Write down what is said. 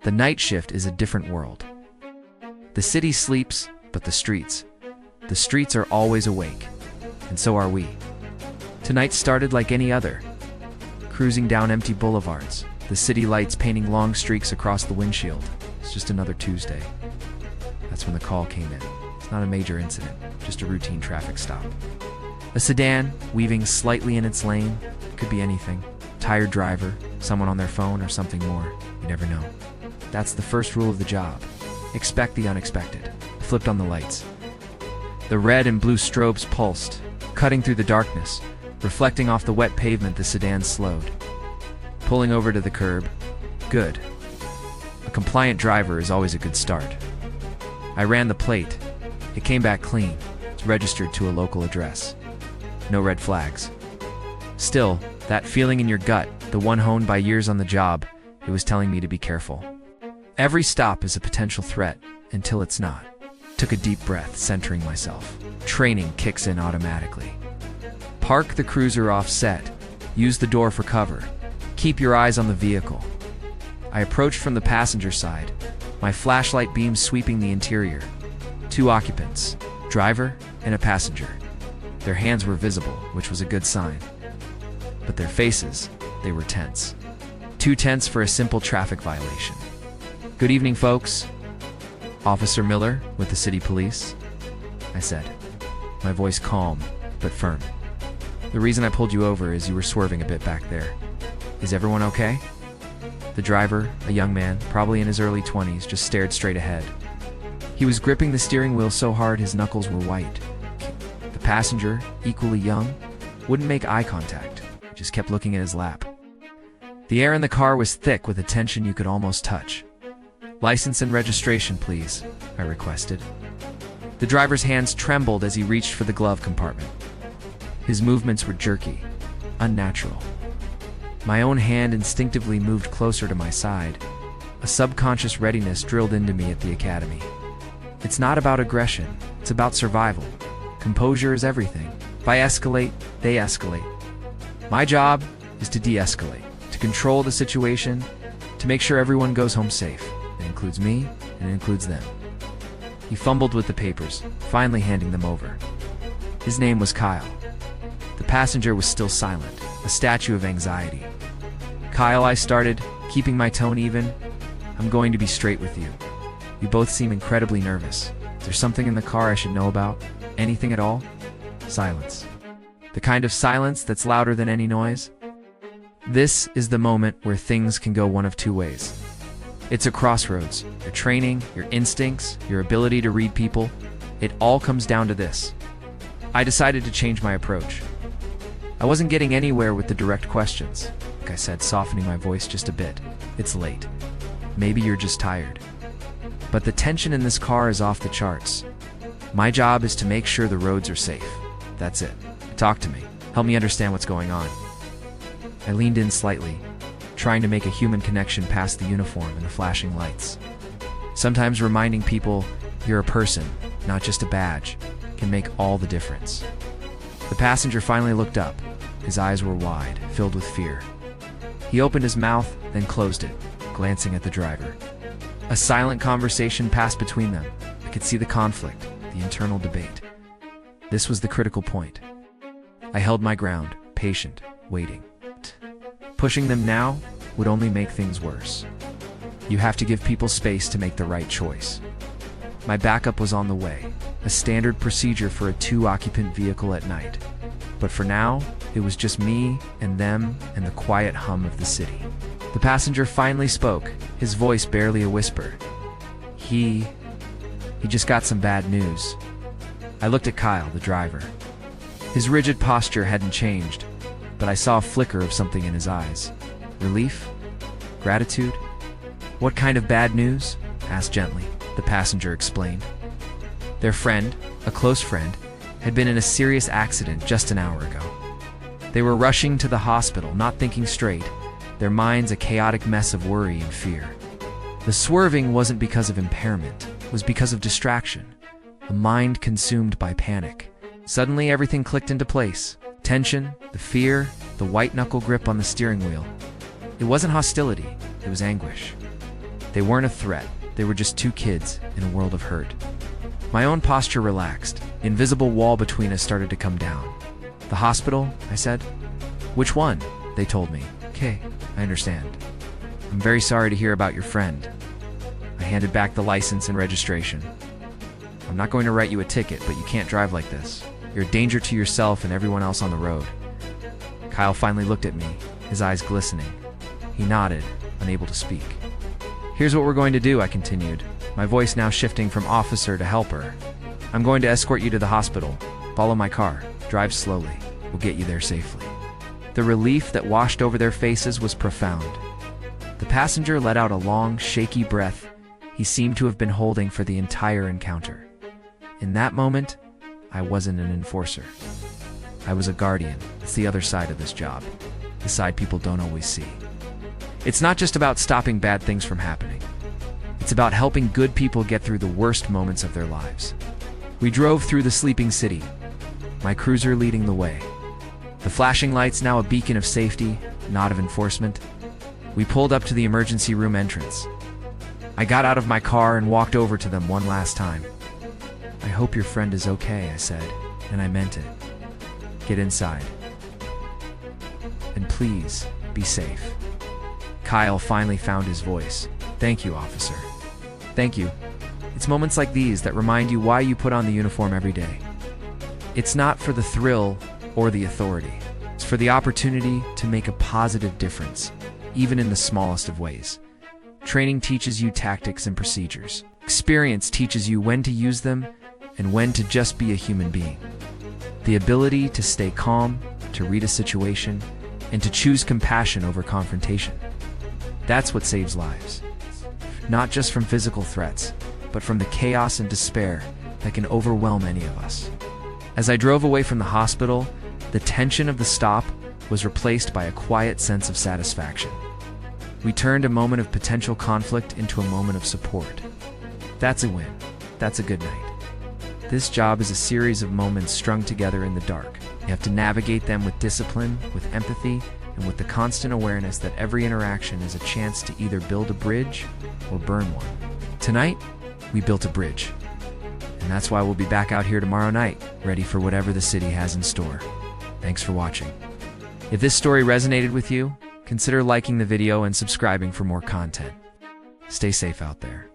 The night shift is a different world. The city sleeps, but the streets are always awake, and so are we. Tonight started like any other. Cruising down empty boulevards, the city lights painting long streaks across the windshield. It's just another Tuesday. That's when the call came in. It's not a major incident, just a routine traffic stop. A sedan, weaving slightly in its lane. Could be anything. Tired driver, someone on their phone, or something more. You never know. That's the first rule of the job. Expect the unexpected. I flipped on the lights. The red and blue strobes pulsed, cutting through the darkness. Reflecting off the wet pavement, the sedan slowed. Pulling over to the curb. Good. A compliant driver is always a good start. I ran the plate. It came back clean. It's registered to a local address. No red flags. Still, that feeling in your gut, the one honed by years on the job, it was telling me to be careful. Every stop is a potential threat, until it's not. Took a deep breath, centering myself. Training kicks in automatically. Park the cruiser offset. Use the door for cover. Keep your eyes on the vehicle. I approached from the passenger side, my flashlight beam sweeping the interior. 2 occupants, driver and a passenger. Their hands were visible, which was a good sign. But their faces, they were tense. Too tense for a simple traffic violation. Good evening, folks. Officer Miller with the city police, I said, my voice calm but firm. The reason I pulled you over is you were swerving a bit back there. Is everyone okay? The driver, a young man, probably in his early 20s, just stared straight ahead. He was gripping the steering wheel so hard his knuckles were white. The passenger, equally young, wouldn't make eye contact, just kept looking at his lap. The air in the car was thick with a tension you could almost touch. License and registration, please, I requested. The driver's hands trembled as he reached for the glove compartment. His movements were jerky, unnatural. My own hand instinctively moved closer to my side. A subconscious readiness drilled into me at the academy. It's not about aggression, it's about survival. Composure is everything. If I escalate, they escalate. My job is to de-escalate, to control the situation, to make sure everyone goes home safe. It includes me, and it includes them. He fumbled with the papers, finally handing them over. His name was Kyle. The passenger was still silent, a statue of anxiety. Kyle, I started, keeping my tone even. I'm going to be straight with you. You both seem incredibly nervous. Is there something in the car I should know about? Anything at all? Silence. The kind of silence that's louder than any noise? This is the moment where things can go one of 2 ways. It's a crossroads. Your training, your instincts, your ability to read people, it all comes down to this. I decided to change my approach. I wasn't getting anywhere with the direct questions. Like I said, softening my voice just a bit. It's late. Maybe you're just tired. But the tension in this car is off the charts. My job is to make sure the roads are safe. That's it. Talk to me. Help me understand what's going on. I leaned in slightly, trying to make a human connection past the uniform and the flashing lights. Sometimes reminding people you're a person, not just a badge, can make all the difference. The passenger finally looked up. His eyes were wide, filled with fear. He opened his mouth, then closed it, glancing at the driver. A silent conversation passed between them. I could see the conflict, the internal debate. This was the critical point. I held my ground, patient, waiting. Pushing them now would only make things worse. You have to give people space to make the right choice. My backup was on the way, a standard procedure for a 2-occupant vehicle at night. But for now, it was just me and them and the quiet hum of the city. The passenger finally spoke, his voice barely a whisper. He just got some bad news. I looked at Kyle, the driver. His rigid posture hadn't changed, but I saw a flicker of something in his eyes. Relief? Gratitude? What kind of bad news? Asked gently. The passenger explained. Their friend, a close friend, had been in a serious accident just an hour ago. They were rushing to the hospital, not thinking straight, their minds a chaotic mess of worry and fear. The swerving wasn't because of impairment, it was because of distraction, a mind consumed by panic. Suddenly everything clicked into place. Tension, the fear, the white-knuckle grip on the steering wheel. It wasn't hostility, it was anguish. They weren't a threat. They were just two kids in a world of hurt. My own posture relaxed. The invisible wall between us started to come down. "The hospital?" I said. "Which one?" They told me. "Okay, I understand. I'm very sorry to hear about your friend." I handed back the license and registration. "I'm not going to write you a ticket, but you can't drive like this. You're a danger to yourself and everyone else on the road." Kyle finally looked at me, his eyes glistening. He nodded, unable to speak. "Here's what we're going to do," I continued, my voice now shifting from officer to helper. "I'm going to escort you to the hospital. Follow my car. Drive slowly. We'll get you there safely." The relief that washed over their faces was profound. The passenger let out a long, shaky breath he seemed to have been holding for the entire encounter. In that moment, I wasn't an enforcer. I was a guardian. It's the other side of this job, the side people don't always see. It's not just about stopping bad things from happening. It's about helping good people get through the worst moments of their lives. We drove through the sleeping city, my cruiser leading the way. The flashing lights now a beacon of safety, not of enforcement. We pulled up to the emergency room entrance. I got out of my car and walked over to them one last time. "I hope your friend is okay," I said, and I meant it. "Get inside. And please, be safe." Kyle finally found his voice. "Thank you, officer. Thank you. It's moments like these that remind you why you put on the uniform every day. It's not for the thrill or the authority. It's for the opportunity to make a positive difference, even in the smallest of ways. Training teaches you tactics and procedures. Experience teaches you when to use them and when to just be a human being. The ability to stay calm, to read a situation, and to choose compassion over confrontation. That's what saves lives. Not just from physical threats, but from the chaos and despair that can overwhelm any of us." As I drove away from the hospital, the tension of the stop was replaced by a quiet sense of satisfaction. We turned a moment of potential conflict into a moment of support. That's a win. That's a good night. This job is a series of moments strung together in the dark. You have to navigate them with discipline, with empathy, and with the constant awareness that every interaction is a chance to either build a bridge or burn one. Tonight, we built a bridge. And that's why we'll be back out here tomorrow night, ready for whatever the city has in store. Thanks for watching. If this story resonated with you, consider liking the video and subscribing for more content. Stay safe out there.